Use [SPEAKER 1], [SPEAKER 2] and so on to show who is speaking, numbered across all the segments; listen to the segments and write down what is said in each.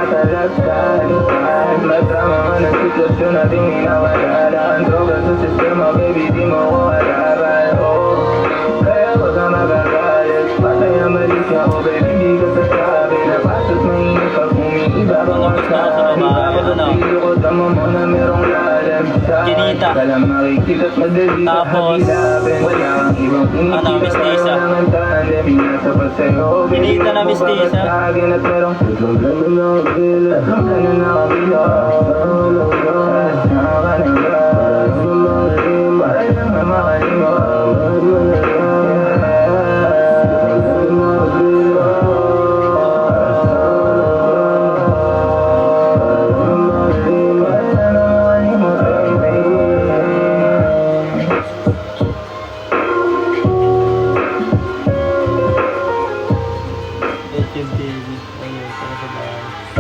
[SPEAKER 1] Talagkan Matama man ang sitwasyon nating minawalala Ang droga sa sistema, baby, di mo ko alaral Kaya wag ka magagalit Patay na mali siya ko, baby, di ka sasabi Napasot mainit pag umiiba ko ang sabi Bakit ang pilo ko, tama mo na merong lalim
[SPEAKER 2] Ginita.
[SPEAKER 1] Kalang makikita't madali ka hagilapin Wala kang ibang
[SPEAKER 2] mistisa.
[SPEAKER 1] Wala kang tandem, pinasapat sa'yo
[SPEAKER 2] Ginita na mistisa.
[SPEAKER 1] At merong problema na kabila Ka na nakabila Saka na ba Sumalim Para lang na makalima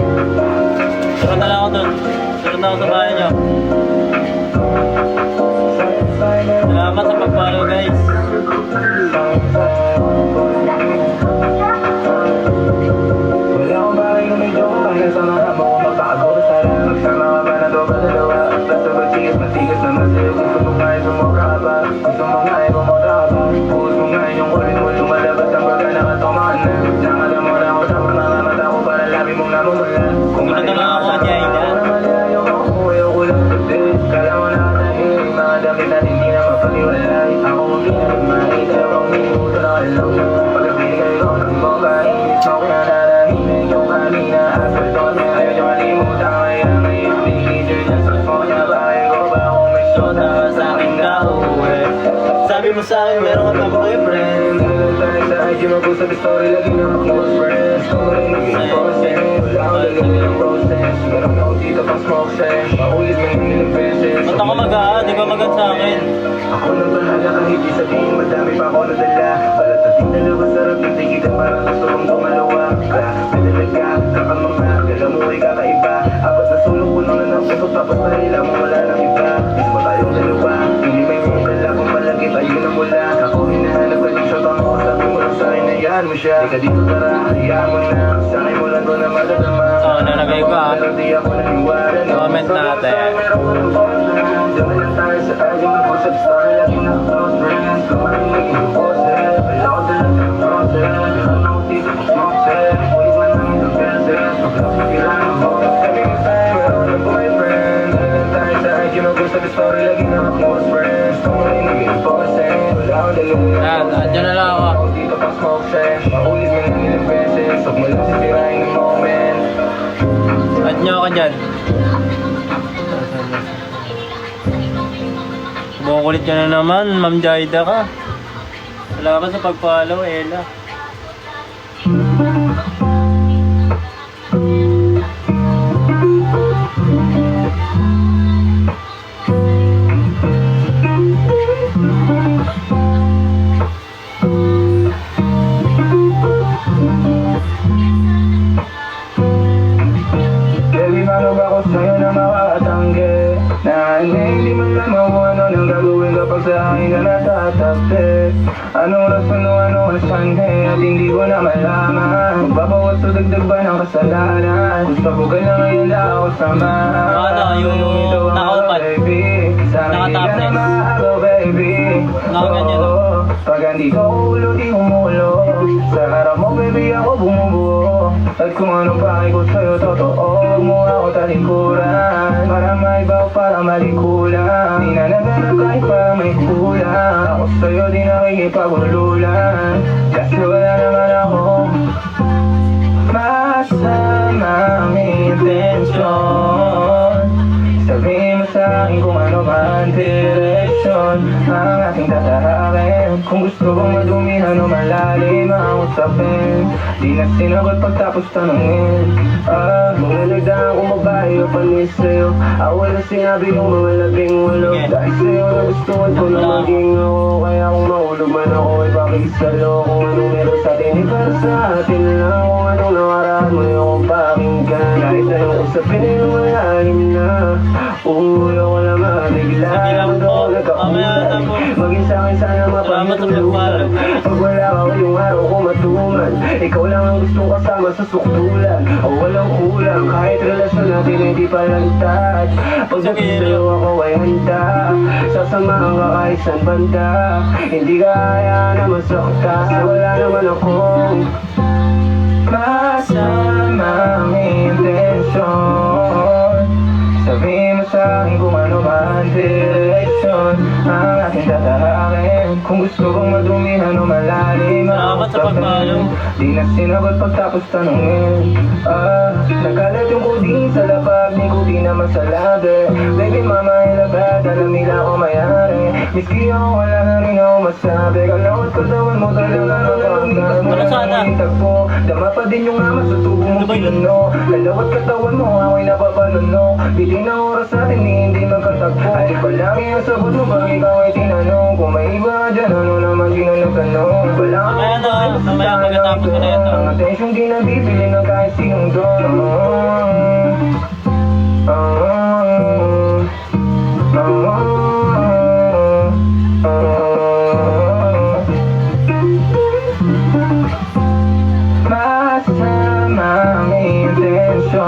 [SPEAKER 2] Tara na lang ako dun. Tara na ako sa bahay nyo. Salamat sa pag-follow, guys.
[SPEAKER 1] Wala akong bahay na may joke Kaya sa mga mo magbago Sana magsama ka ba na doba dalawa Basta magsigas matigas na masaya Gusto mo nga ay sumukha ka ba Gusto mo nga ay bumoda ka ba Puhos mo nga yung kulin mo Lumalabas ang baga nakatumaan na Nakalam mo na ako sa mga mata ko Para labi mong namumulan Kung
[SPEAKER 2] Ano na lang ako, Jaida?
[SPEAKER 1] Ayaw ko lang today Kala mo na katahin Mga damit na hindi na mapaniwalay Ako ang pinagmahit Dalawang minuto na kalaw Pagkabigay ko ng boba Inis mo kaya nanahinig yung kanina Apple doon na ayaw niya malimutan Kaya ngayon teenager niya sa phone niya Bakit ko ba kung may shota ka sa akin na uwi
[SPEAKER 2] Sabi mo sa akin, meron ka pang boyfriend.
[SPEAKER 1] Tayo sa IG mag-usap story Lagi na close friends Kung naging process Wala akong lalagay ng process Meron ako dito pang smoke sesh Paulit mo yung ilang beses
[SPEAKER 2] Ba't ako mag-a? Di ka magad sa akin.
[SPEAKER 1] Ako nang bahala kahit di sabihin madami pa ako nadala Balat at yung dalawa sarap yung tigitan Parang gusto kong gumalawa ka Madalaga, kakamanga, alam mo ay kakaiba Apat na sulong puno na ng puso Tapos nahila mo wala nang iba Mismo tayong dalawa Hindi may dala kung malagit ayun ang mula Ako hinahanap ka yung shot ako Sabi mo lang sa'kin na yan mo siya Di ka dito tara, hayaan mo na Sa'kin mo lang ko na madadama
[SPEAKER 2] Oo, nalagay ko, ah.
[SPEAKER 1] Pero di ako naniwala na
[SPEAKER 2] Comment natin.
[SPEAKER 1] Meron ko ng boses Diyan lang tayo sa IG mag-usap story Lagi na close friends Kung ano naging boses Wala ko talagang process Meron ako dito pang smoke set Ulit man lang yung beses Paglang sisira ng boses Sabi ko sa'yo meron ng boyfriend Diyan lang tayo sa IG mag-usap story Lagi na close friends Kung ano naging boses Wala ko talagang
[SPEAKER 2] Dyan na lang ako.
[SPEAKER 1] dito pang smoke set Paulit man lang ilang beses Huwag mo lang sisirain ng moment
[SPEAKER 2] Add nyo ako dyan. Bumukulit ka na naman, Ma'am Jaida ka. Salamat sa pag-follow, Ella.
[SPEAKER 1] Baby, paano ba ako sa'yo na makakatanggi? Na hindi mo na ano nang gagawin kapag sa akin ka natatapte Anong rason o ano ang sande at hindi ko na malaman Magpapawas o dagdag ba ng kasalanan Gusto ko ka na ngayon na ako sama
[SPEAKER 2] Ano, yung naka-open?
[SPEAKER 1] baby Sa akin di ka na
[SPEAKER 2] Naka-tablet?
[SPEAKER 1] maago baby
[SPEAKER 2] Naka-ganyan, no?
[SPEAKER 1] Pag hindi ko ulo di umulo Sa harap mo baby ako bumubuo At kung ano pa ay ko sa'yo totoo Huwag mo ako talikuran Para maibaw para malikulan Di na naganap kahit parang may kulang Ako sa'yo di nakikipagululan Kasi wala naman ako masamang intensyon Sabihin mo sa'kin kung ano ba ang direksyon Ang ating tatahakin Kung gusto kong madumihan o malalim ang usapin Di na sinagot pagtapos tanungin Magalagdaan kung babae o panis sa'yo Wala sinabi kong mga labing walo Dahil sa'yo na gustuhan ko na maging ako Kaya kung mahulog man ako ay pakisalo Kung anong meron sa'tin ay para sa atin lang Kung anong nakaraan mo yung pakinggan Kahit na yung usapin ay malalim na Uuyo ko na mabigla
[SPEAKER 2] Sabi lang po, mamaya na po.
[SPEAKER 1] Maging sa'kin sana mapahintulutan. Pag wala ka yung araw ko matumal, ikaw lang ang gustong kasama sa sukdulan. O walang kulang, kahit relasyon natin hindi palantad. Pagdating sa'yo ako ay handa, sasamahan ka kahit saan banda. Hindi ka kaya na masaktan, wala naman akong masamang intensyon. Sabihin mo sa'kin kung ano ba ang direksyon ang ating tatahakin. Kung gusto kong madumihan o malalim ang
[SPEAKER 2] Salamat sa pagpalo.
[SPEAKER 1] di na sinagot pagtapos tanungin. Nagkalat yung kuding sa lapag, di ko di naman sa labi. Baby mama ilabad, alam nila ako mayari. Miski ako wala na rin ako masabi. Kalawat katawan mo talaga
[SPEAKER 2] Ano sana?
[SPEAKER 1] tagpo. Dama pa din yung ama sa tubo mo pinuno. Kalawat katawan mo ako'y napapanuno. Bitin na oras natin hindi magkatagpo. Ay palagi ang sagot mo pag ikaw ay tinanong. Kung may iba dyan ano naman di na nagtanong. Wala
[SPEAKER 2] Mamaya na, mamaya pagkatapos ko na ito.
[SPEAKER 1] ang atensyong di nabibili ng kahit sinong doon. Masamang intensyon.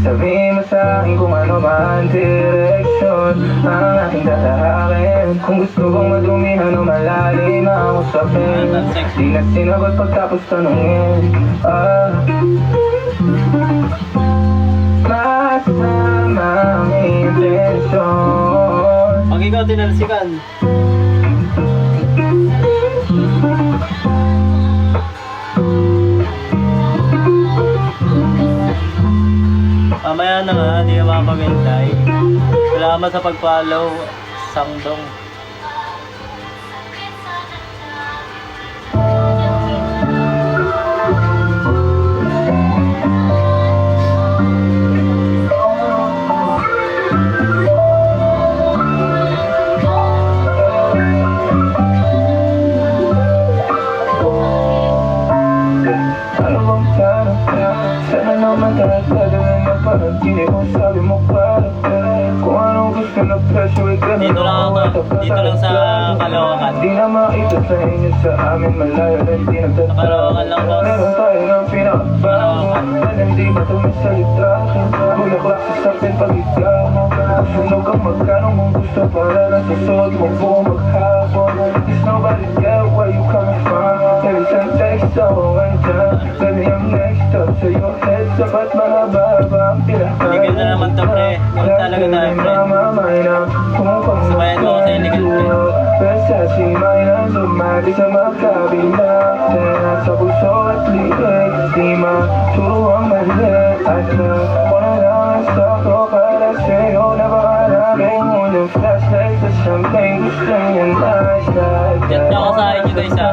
[SPEAKER 1] Sabihin mo sa'kin kung ano ba ang direksyon ang ating tatahakin. Kung gusto kong madumihan o malalim ang usapin, di na sinagot pagtapos tanungin. Masamang intensyon.
[SPEAKER 2] Pag ikaw tinalsikan, mamaya na nga, hindi ka makapaghintay. Salamat sa pag-follow, Sangdong.
[SPEAKER 1] Ano bang plano ka? Sana naman kahit gagawin na parang hindi mo sabi mo para. Kung anong gusto na presyo ay ganun.
[SPEAKER 2] Dito lang ako, dito lang sa Caloocan.
[SPEAKER 1] Di na makita sa inyo sa amin malayo na hindi nagtatapos.
[SPEAKER 2] Caloocan lang, boss.
[SPEAKER 1] Meron tayo ng pinakabago na hindi ba tumisalita. Bulaklak sa sapin pag ikaw sunog ang magkano mong gusto para lang sa suot mo buong maghapon. Is nobody there where you coming from? Every time text ako andyan. Baby I'm next up sa your head. Sapat mahaba ba ang pinaka?
[SPEAKER 2] Legal na naman to, pre. Kung talaga tayo, pre. Sabayan mo ako sa illegal, pre.
[SPEAKER 1] Versace, mayroon lumagi sa magkabila. Sa puso at liig, di maturo ang mali. At wala lang ang sakto para sa'yo. Napakaraming unang flashlight sa champagne. Gusto niya nice like
[SPEAKER 2] Chat
[SPEAKER 1] that.
[SPEAKER 2] niyo ako sa IG, guys, ha?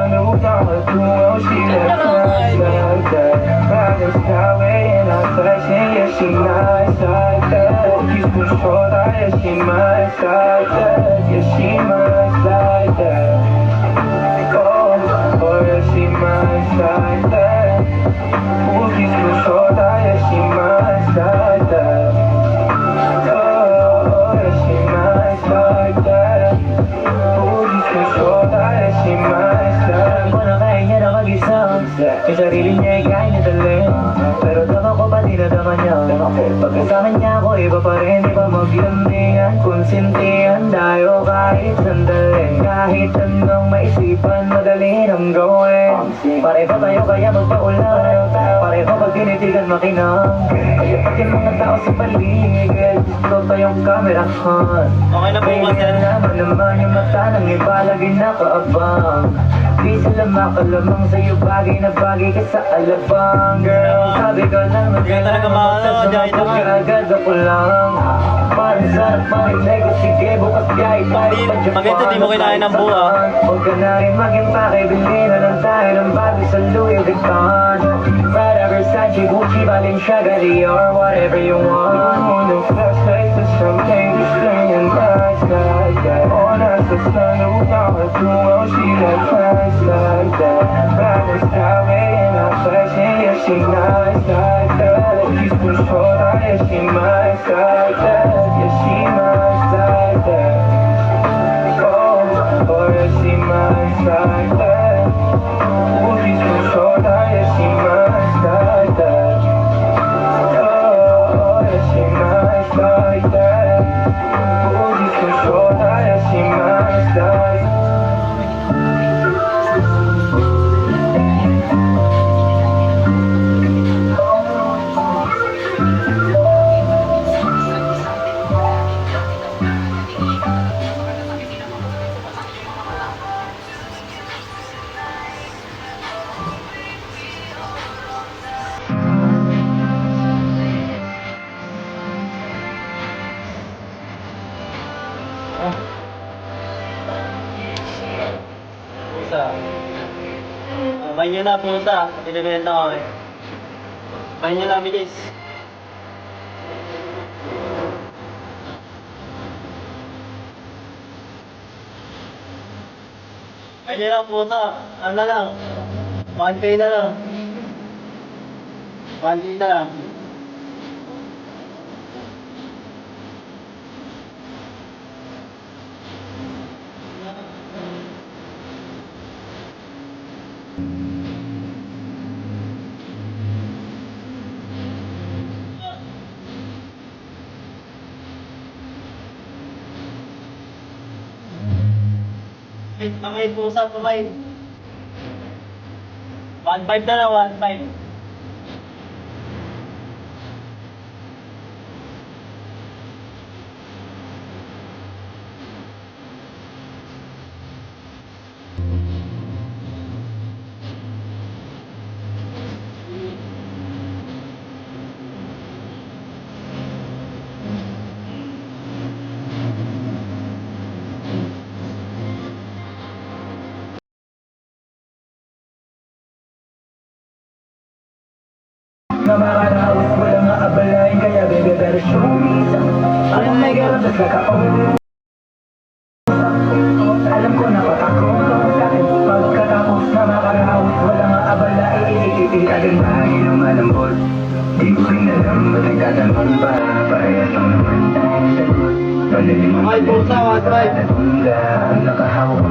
[SPEAKER 1] She nice like that. He's for sure that she nice like that. Yeah, she nice like that. Oh, oh yeah, she nice like that. Oh, he's for sure that she nice like that. Oh, oh yeah, she nice like that. Oh, he's for sure that she nice like that. Kung na kaya niya na mag-isa, yung sarili niya ay kaya niya talent. Pero dama ko pa dinadama niya. Pagkasama niya ako, iba pa rin, di ba maglandingan? Konsintihan tayo kahit sandali. Kahit anong maisipan, madali nang gawin. Pareho tayo kaya magpaulan. Pareho pag tinitigan makinang. Kaya pag yung mga tao sa paligid, gusto tayong kamerahan.
[SPEAKER 2] Okay na po,
[SPEAKER 1] Baby,
[SPEAKER 2] boss, yan.
[SPEAKER 1] naman yung mata ng iba lagi nakaabang. Di sila makalamang sa'yo, bagay na bagay ka sa alabang. Girl, sabi ko lang
[SPEAKER 2] Hindi ka talaga maano, Jai, naman.
[SPEAKER 1] agad ako lang. Parang sarap marinig ko, sige bukas gay tayo
[SPEAKER 2] Di-
[SPEAKER 1] pa Japan.
[SPEAKER 2] pag ito, di mo kinain ng buo, ah.
[SPEAKER 1] Huwag ka na rin maging pakibili na lang tayo ng bago sa Louis Vuitton. Prada, Versace, Gucci, Balenciaga, Dior, whatever you want. Yung flashlight sa champagne, gusto niya nice like that. Oh, nasa sunroof, nakatungaw, she nice like that. Prada's highway and I'm flashing, yeah, she nice like that. She's for sure, yeah, she nice like that. Yeah, she nice like that. Oh,
[SPEAKER 2] Kain nyo na, puta. Pinibenta ko eh. Kain nyo na, bilis. Kain nyo na, puta. Ano na lang? 1K na lang. 1K na lang. Pamay pusa, pamay. 1.5 na lang, 1.5.
[SPEAKER 1] Na makaraos, wala nga abalain, kaya bebe better show me some. Parang may garap sa kakaon. Alam ko na patakot ako sa akin. Pagkatapos na makaraos, wala nga abalain. Agad mahangin malambot. Di ko rin alam ba't nagtatanong pa. Parehas lang naman tayo sagot. Palalim ang
[SPEAKER 2] Ay, pusa, 1.5.
[SPEAKER 1] natungga ang nakahawak.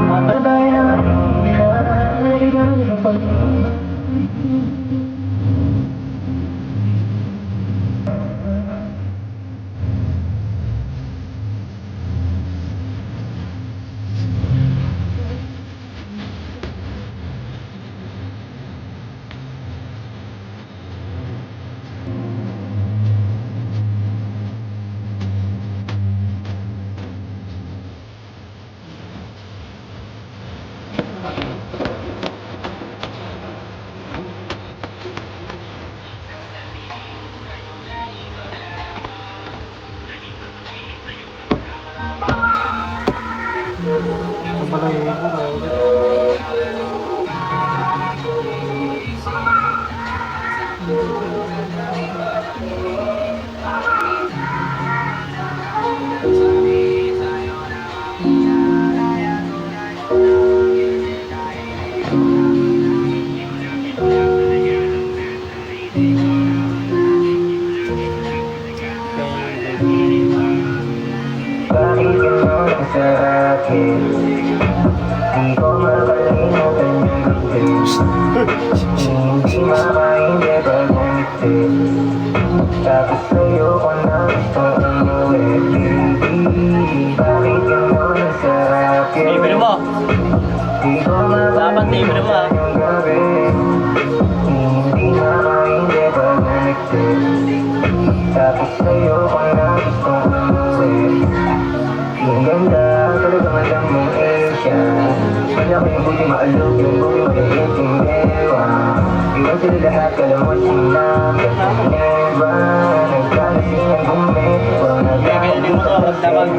[SPEAKER 1] Patay na bakit gano'n sa akin? Di ko makalimutan yung gabi. Hindi makaindi pag umiti. Tapos sa'yo ko na gustong umuwi. Bakit gano'n sa akin?
[SPEAKER 2] Libre mo.
[SPEAKER 1] Di ko
[SPEAKER 2] Dapat libre mo ah.
[SPEAKER 1] makalimutan yung gabi. Hindi makaindi pag umiti. Tapos sa'yo ko na gustong umuwi. Ang ganda, talagang alam mong Asia. Malaki yung buti maalog, yung buti maliit yung dewa. Iwan sila lahat, kalamot sinang kasineba. Nagkalasing ang bumito,
[SPEAKER 2] Bibili mo to, magdamag.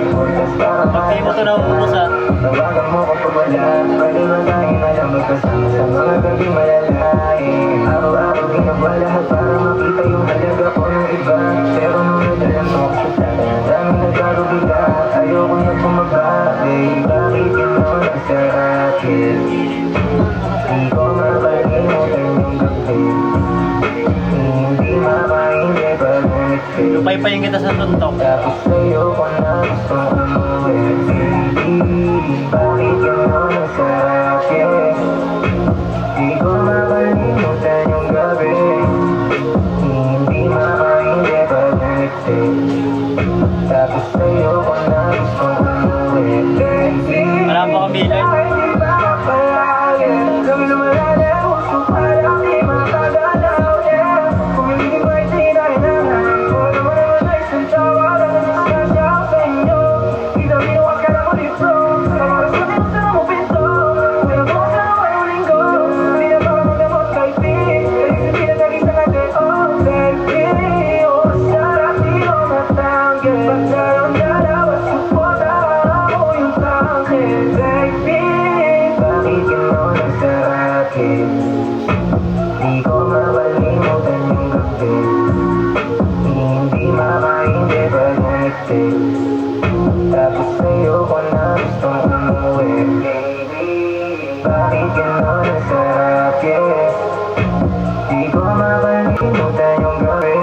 [SPEAKER 2] Pag di mo to nauubos ah.
[SPEAKER 1] tawagan mo kapag wala. Paliwagahin alam magkasama sa mga gabi malalain. Araw-araw ginagawa lahat para makita yung halaga ko ng iba. Pero nung nadalan mo ako sa tayo, daming nagkarubila. Ayoko na bumabati, bakit gano'n ang sa akin? Di ko makalimutan yung gabi. Hindi makaindi pag umiti.
[SPEAKER 2] Lupay-payin kita sa suntok.
[SPEAKER 1] Tapos sa'yo ko na gustong umuwi. Bakit gano'n ang sa akin? Di ko makalimutan yung gabi. Hindi makaindi pag umiti. Tapos sa'yo ko na gustong umuwi.
[SPEAKER 2] Wala pa kami bilan.
[SPEAKER 1] Hindi ba mapalagin? Kami lumala na puso parang di makagalaw, yeah. Kung hindi ba itinahinahan, wala mo naman ay isang tawagan na nasasya ako sa inyo. Isang binuwag ka lang ko dito, sa oras ko din sa mo pinto. Pero kung sa ngayong linggo, hindi na para magamot kay P. Kasi pinatagin sa natin, oh baby. Oh, sarap di ko matanggi. Pagkaroon dalawa, support ako yung tangke, baby. mistake. Tapos sa'yo ko na gustong umuwi. Bakit gano'n ang sarap, yeah? Di ko makalimutan yung gabi.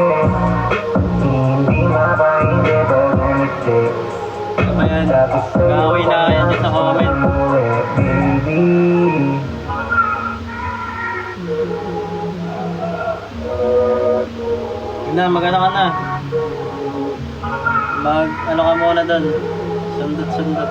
[SPEAKER 1] Hindi makaindi pag umiti.
[SPEAKER 2] Ano yan?
[SPEAKER 1] Tapos sa'yo
[SPEAKER 2] Gawin
[SPEAKER 1] ko
[SPEAKER 2] na
[SPEAKER 1] na
[SPEAKER 2] yan sa
[SPEAKER 1] gustong
[SPEAKER 2] comment.
[SPEAKER 1] umuwi, baby.
[SPEAKER 2] Yun na, mag-ano ka na. Mag-ano ka muna doon. Sundot-sundot.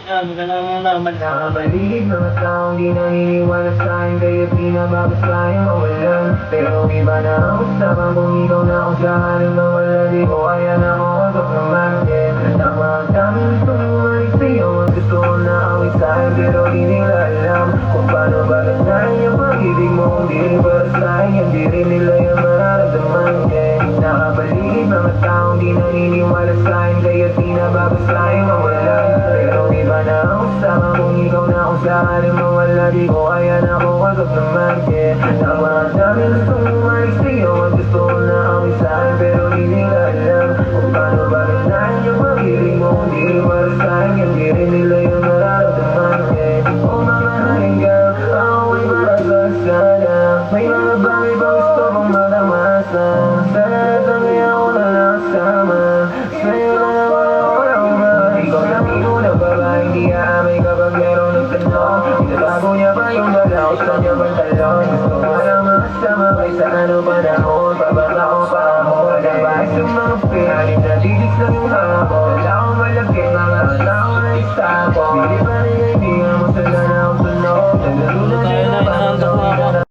[SPEAKER 2] Yan, mag-ano muna.
[SPEAKER 1] Nakabalig mga taong di naniniwala sa'kin, kaya't di nababasa yung mawalan. Pero iba na ang usapan kung ikaw na kung saan ang mawala. Di ko kaya na ako agap naman, yeah. Nakamagdaming gusto mo malik sa'yo, ang gusto ko na awit sa'kin, pero di nila alam kung paano ba ganahin yung pag-ibig mo. Kung di rin para sa'kin, hindi rin nila yung mararamdaman, yeah. Nakabalig mga taong di naniniwala sa'kin, kaya't di nababasa yung mawalan. Pero iba na ang usapan kung ikaw na kung saan ang mawala. Di ko kaya na ako agap naman, yeah. Nakamagdaming gusto mo malik sa'yo, ang gusto ko na awit sa'kin, pero di nila alam kung paano ba ganahin yung pag-ibig mo. Kung di rin para sa'kin, hindi rin nila yung mararamdaman, yeah. Oh mamahalin ka, ako ay marasas ka na. May mga bagay ba gusto kong matamasa. Sa lahat ng kaya ko na nakasama, sa'yo lang ako na wala. Ikaw lang inuna babae, hindi aamay kapag meron ng tanong. Binabago niya pa yung dala, gusto niya bang talon. Gusto ko na makasama kaysa ano panahon. Pababa ko pa ako, wala ba sa mga pin. Halim na titis lang yung hapon. Wala akong malagkit, mga tao na isa ko.